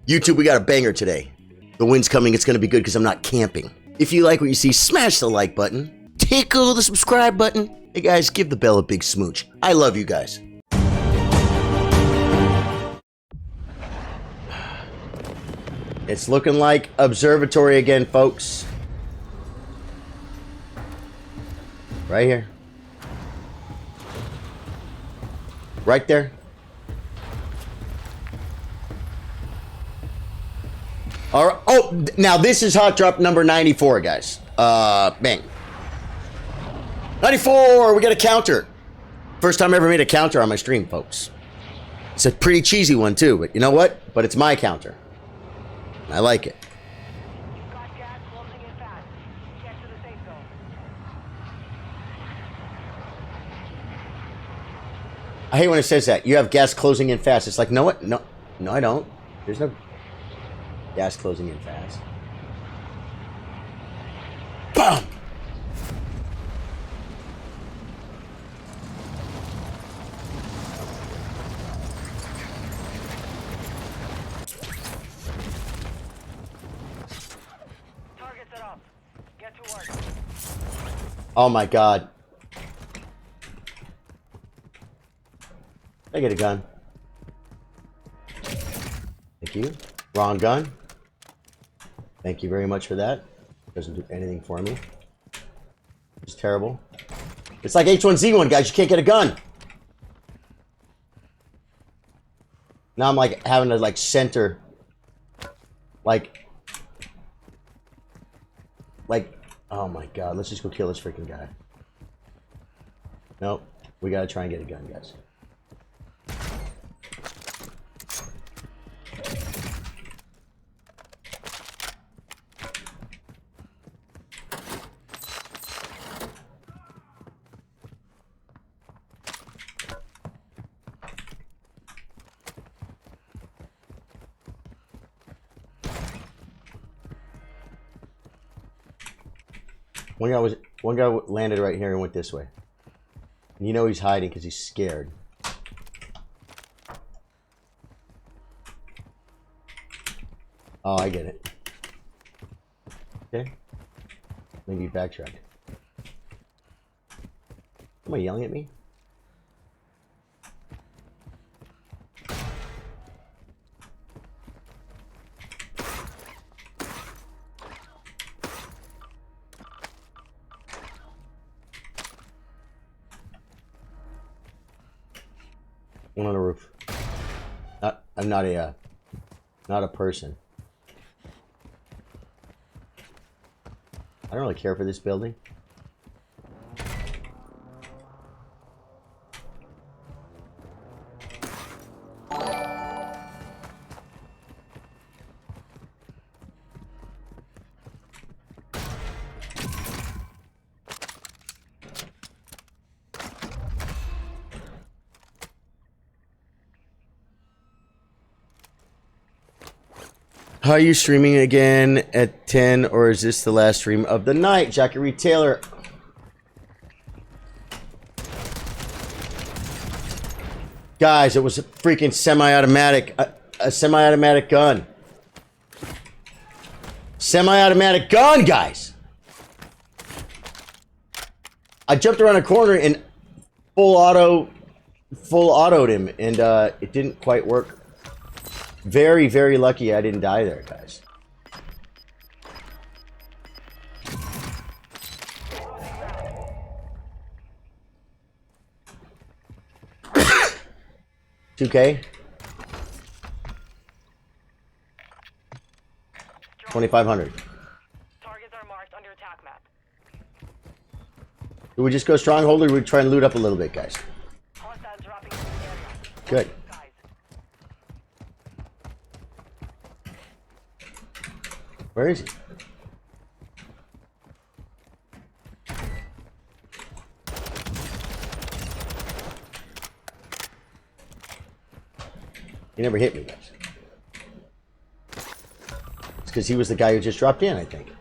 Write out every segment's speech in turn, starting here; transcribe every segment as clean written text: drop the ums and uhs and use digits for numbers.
YouTube, we got a banger today. The wind's coming, it's gonna be good because I'm not camping. If you like what you see, smash the like button. Tickle the subscribe button. Hey guys, give the bell a big smooch. I love you guys. It's looking like observatory again, folks. Right here. Right there. All right. Oh, now this is hot drop number 94, guys. Bang. 94, we got a counter. First time I ever made a counter on my stream, folks. It's a pretty cheesy one, too, but you know what? But it's my counter. I like it. I hate when it says that. You have gas closing in fast. It's like, no, what? No, I don't. There's no gas closing in fast. BAM! Target set up. Get to work. Oh my god. I get a gun. Thank you. Wrong gun. Thank you very much for that. Doesn't do anything for me. It's terrible. It's like H1Z1, guys. You can't get a gun. Now I'm like having to like center. Like, oh my god. Let's just go kill this freaking guy. Nope. We gotta try and get a gun, guys. One guy landed right here and went this way. And you know he's hiding because he's scared. Oh, I get it. Okay. Maybe backtrack. Somebody yelling at me? One on the roof. I'm not a person. I don't really care for this building. Are you streaming again at 10, or is this the last stream of the night? Jackie Retailer. Guys, it was a freaking semi-automatic. A semi-automatic gun. Semi-automatic gun, guys! I jumped around a corner and full auto'd him, and it didn't quite work. Very, very lucky I didn't die there, guys. $2K? 2,500. Targets are marked under attack map. Do we just go stronghold, or do we try and loot up a little bit, guys? Hostiles dropping into the area. Good. Where is he? He never hit me, guys. It's because he was the guy who just dropped in, I think.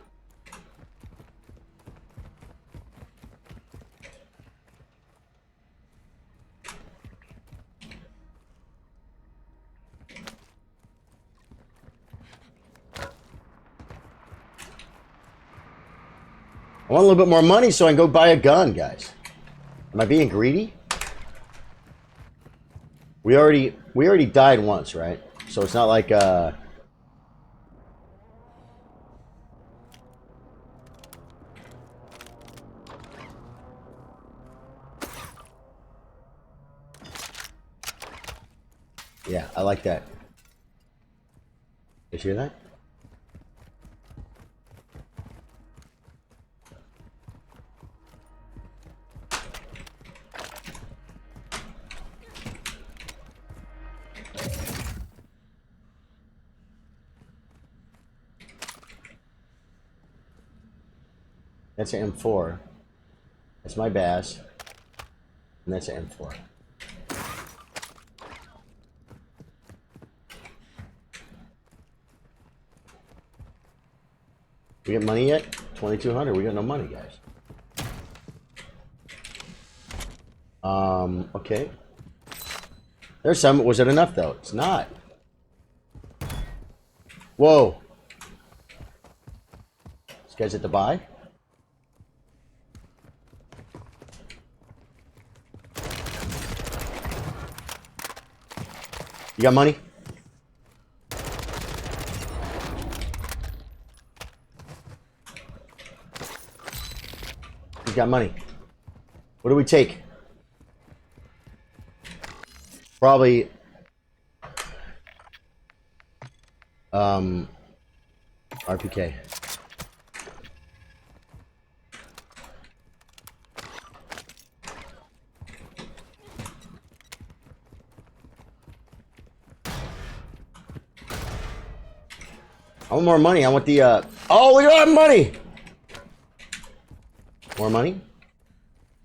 I want a little bit more money so I can go buy a gun, guys. Am I being greedy? We already died once, right? So it's not like yeah, I like that. Did you hear that? That's an M4. That's my bass. And that's an M4. We get money yet? 2,200. We got no money, guys. Okay. There's some. Was it enough, though? It's not. Whoa. This guy's at the buy? You got money? You got money. What do we take? Probably RPK. I want more money. I want the oh, we don't have money. More money?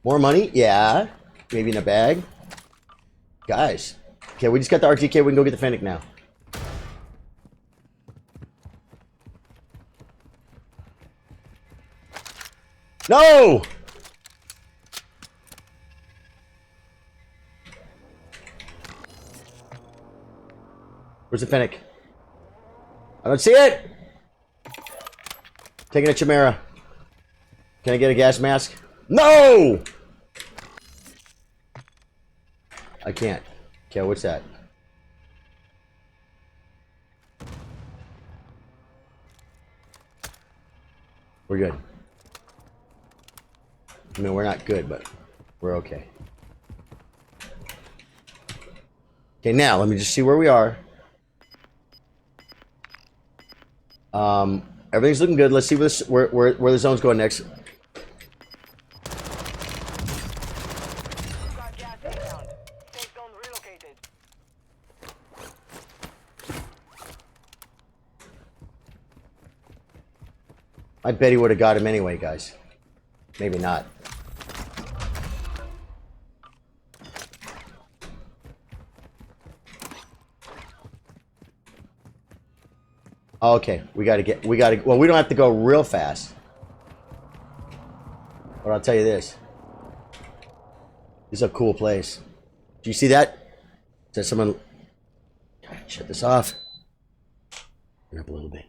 More money? Yeah. Maybe in a bag. Guys. Okay, we just got the RTK. We can go get the Fennec now. No! Where's the Fennec? I don't see it! Taking a Chimera. Can I get a gas mask? No! I can't. Okay, what's that? We're good. I mean, we're not good, but we're okay. Okay, now let me just see where we are. Everything's looking good. Let's see where the zone's going next. Got gas inbound. Safe zone relocated. I bet he would have got him anyway, guys. Maybe not. Okay, we gotta, well, we don't have to go real fast. But I'll tell you this. This is a cool place. Do you see that? Is that someone? God, shut this off. Turn up a little bit.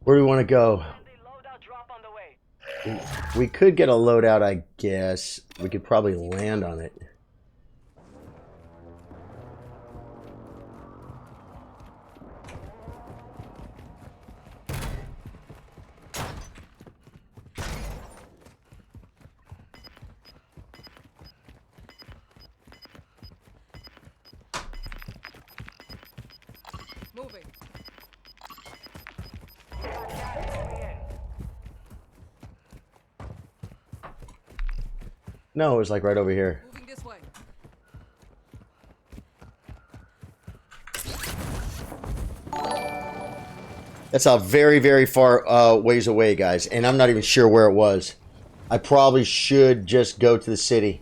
Where do we want to go? Loadout drop on the way. We could get a loadout, I guess. We could probably land on it. Moving. Got gas moving in. No, it was like right over here. Moving this way. That's a very, very far ways away, guys. And I'm not even sure where it was. I probably should just go to the city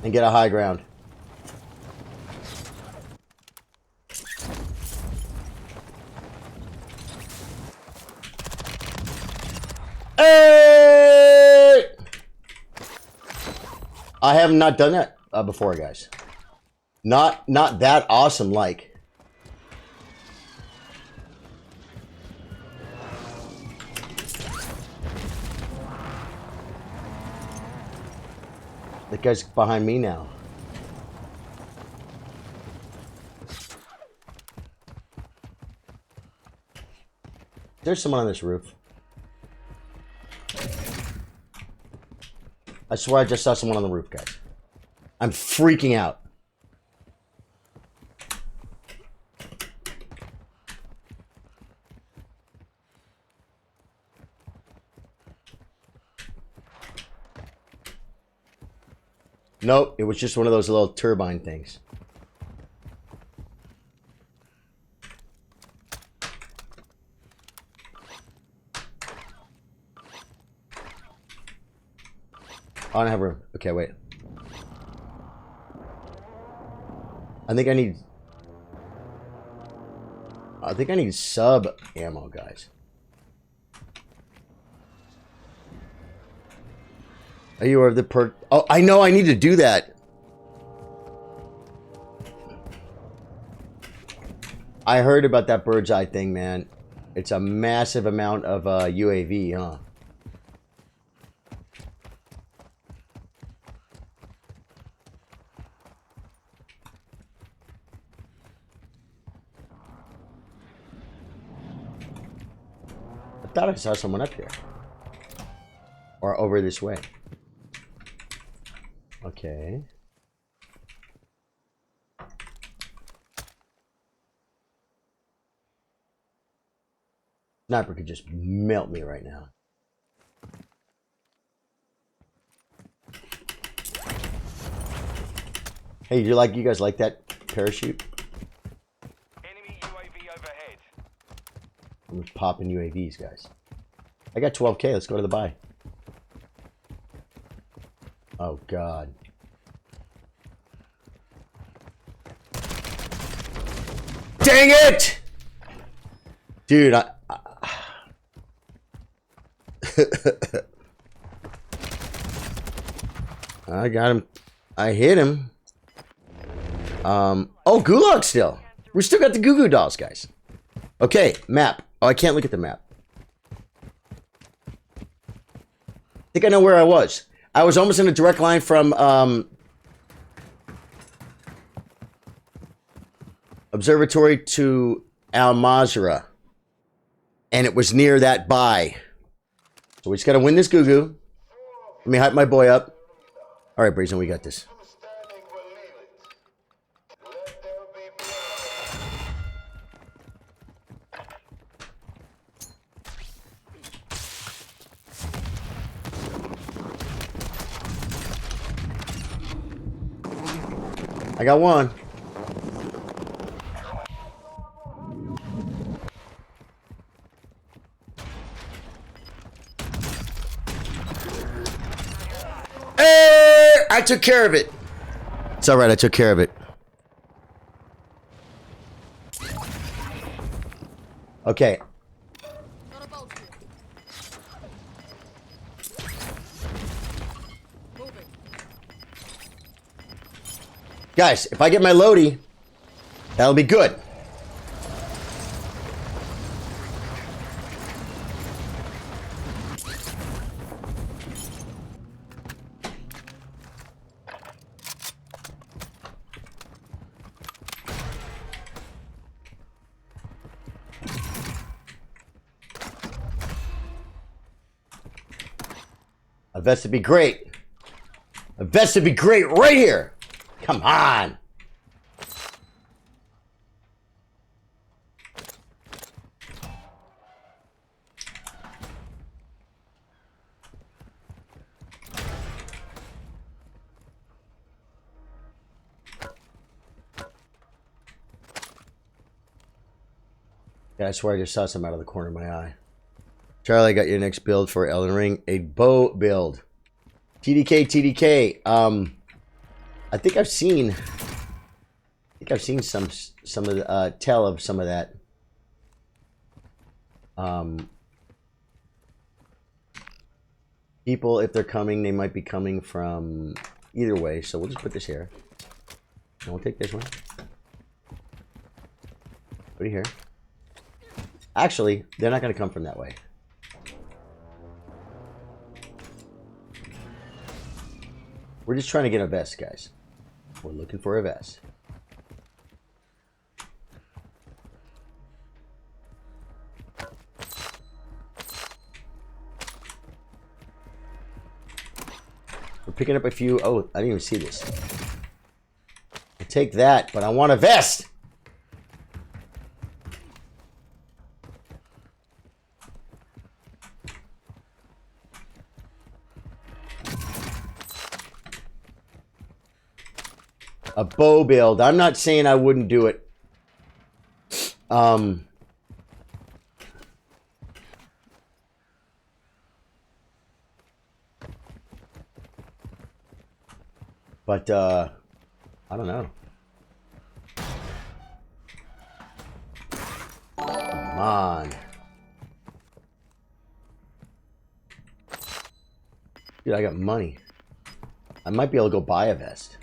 and get a high ground. Hey! I have not done that before, guys. Not that awesome like. The guy's behind me now. There's someone on this roof. I swear I just saw someone on the roof, guys. I'm freaking out. Nope, it was just one of those little turbine things. I don't have room. Okay, wait. I think I need sub ammo, guys. Are you aware of the perk? Oh, I know I need to do that. I heard about that bird's eye thing, man. It's a massive amount of UAV, huh? I thought I saw someone up here. Or over this way. Okay. Sniper could just melt me right now. Hey, you guys like that parachute? Enemy UAV overhead. I'm just popping UAVs, guys. I got 12K. Let's go to the buy. Oh, God. Dang it! Dude, I got him. I hit him. Oh, Gulag still. We still got the Goo Goo Dolls, guys. Okay, map. Oh, I can't look at the map. I think I know where I was. I was almost in a direct line from Observatory to Al Mazrah. And it was near that buy. So we just got to win this Goo Goo. Let me hype my boy up. All right, Brazen, we got this. I got one. Hey, I took care of it. It's all right. I took care of it. Okay. Guys, if I get my loadie, that'll be good. A vest would be great. A vest would be great right here. Come on. Yeah, I swear I just saw some out of the corner of my eye. Charlie, I got your next build for Elden Ring. A bow build. TDK. I think I've seen some of the tell of some of that. People, if they're coming, they might be coming from either way, so we'll just put this here. And we'll take this one. Put it here. Actually, they're not going to come from that way. We're just trying to get a vest, guys. We're looking for a vest. We're picking up a few. Oh, I didn't even see this. I'll take that, but I want a vest. A bow build. I'm not saying I wouldn't do it. But, I don't know. Come on. Dude, I got money. I might be able to go buy a vest.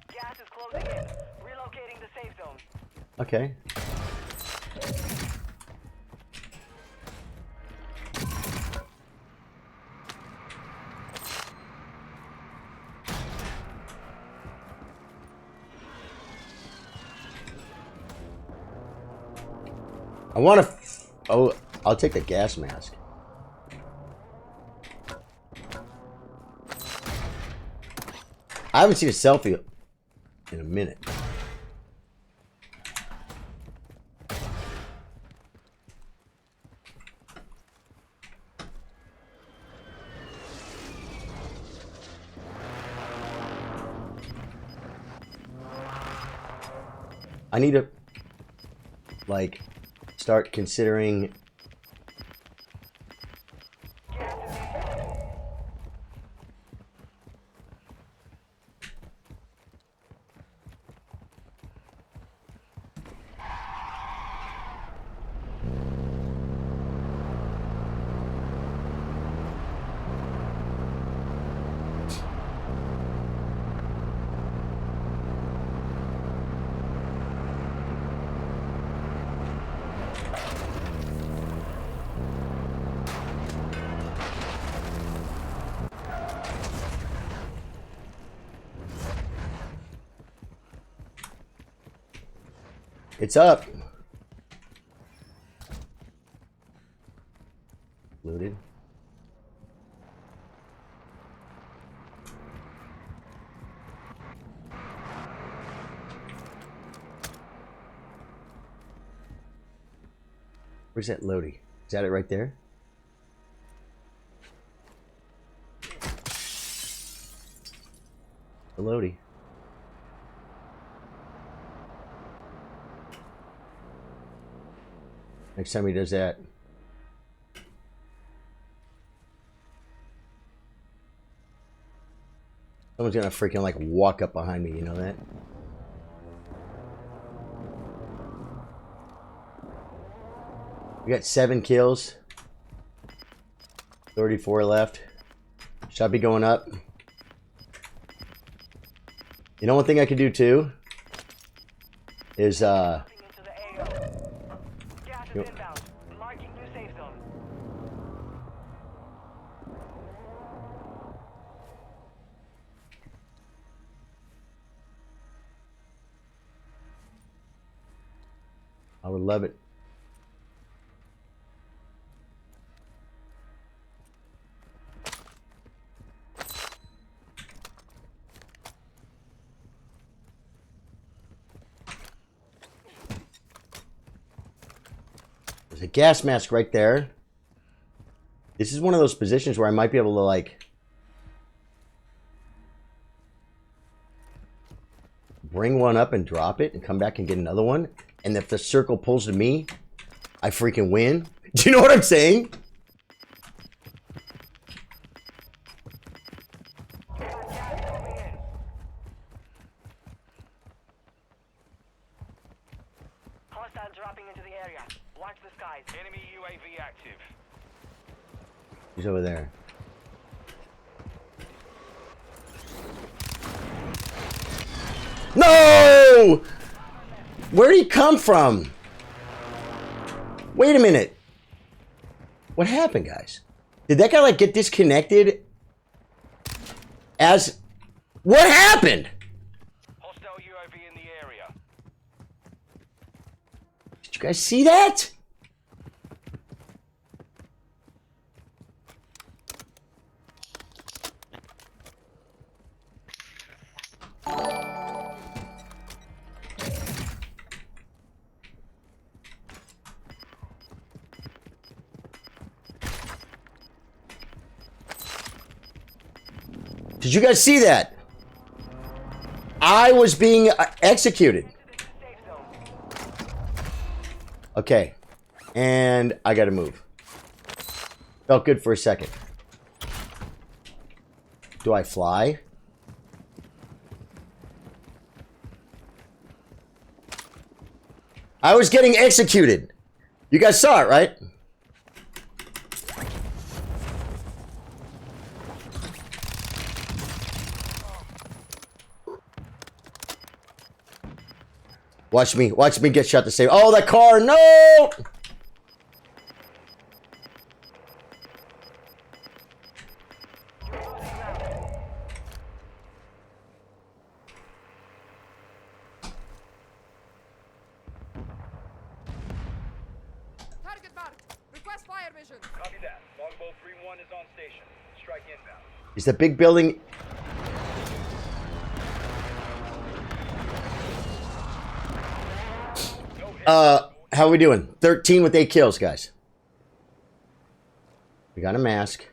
Gas is closing in. Relocating the safe zone. Okay. I want to... Oh, I'll take the gas mask. I haven't seen a selfie in a minute. I need to, like, start considering... It's up. Looted. Where's that loadie? Is that it right there? The loadie. Next time he does that. Someone's gonna freaking like walk up behind me, you know that? We got 7 kills. 34 left. Should I be going up? You know one thing I could do too? Is Gas is inbound. Marking new safe zone. I would love it. There's a gas mask right there. This is one of those positions where I might be able to like bring one up and drop it and come back and get another one. And if the circle pulls to me, I freaking win. Do you know what I'm saying? Hostile dropping into the area. Watch the skies. Enemy UAV active. He's over there. No! Where'd he come from? Wait a minute. What happened, guys? Did that guy, like, get disconnected? As... What happened? Hostile UAV in the area. Did you guys see that? Did you guys see that? I was being executed. Okay. And I gotta move. Felt good for a second. Do I fly? I was getting executed. You guys saw it, right? Watch me get shot to save. Oh, that car, no! Target marked. Request fire mission. Copy that. Longbow 3-1 is on station. Strike inbound. Is the big building... how are we doing? 13 with 8 kills, guys. We got a mask.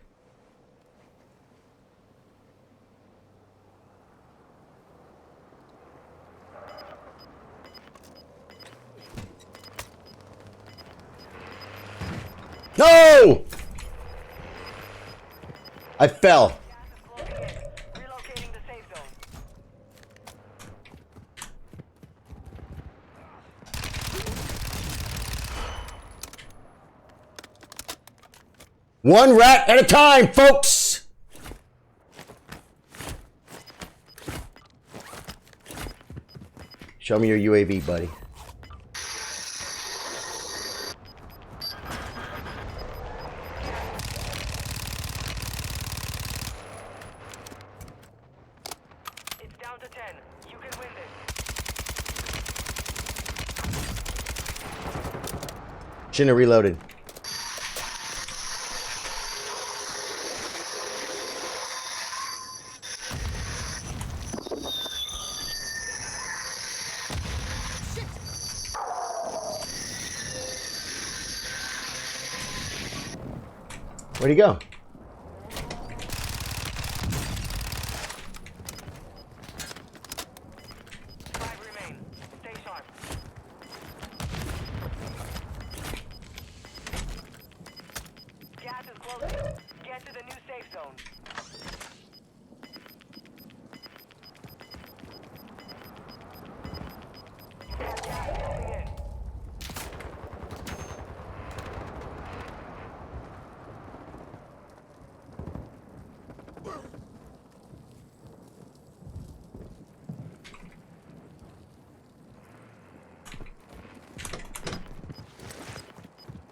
No! I fell. Relocating the safe zone. One rat at a time, folks! Show me your UAV, buddy. It's down to 10. You can win this. Shouldn't have reloaded. Where'd he go? Five remain. Stay sharp. Gas is closing. Get to the new safe zone. You have gas moving in.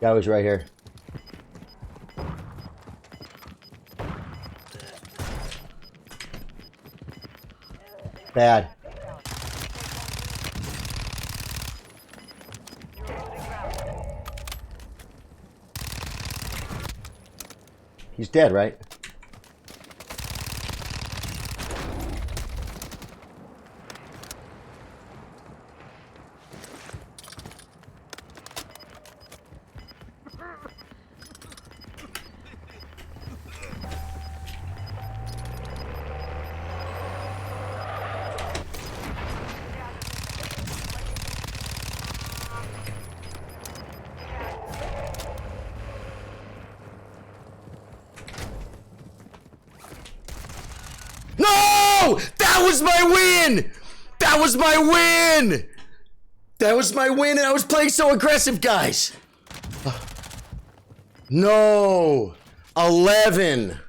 Guy was right here. Bad. You're losing ground. He's dead, right? No! That was my win! That was my win! That was my win, and I was playing so aggressive, guys. No! 11.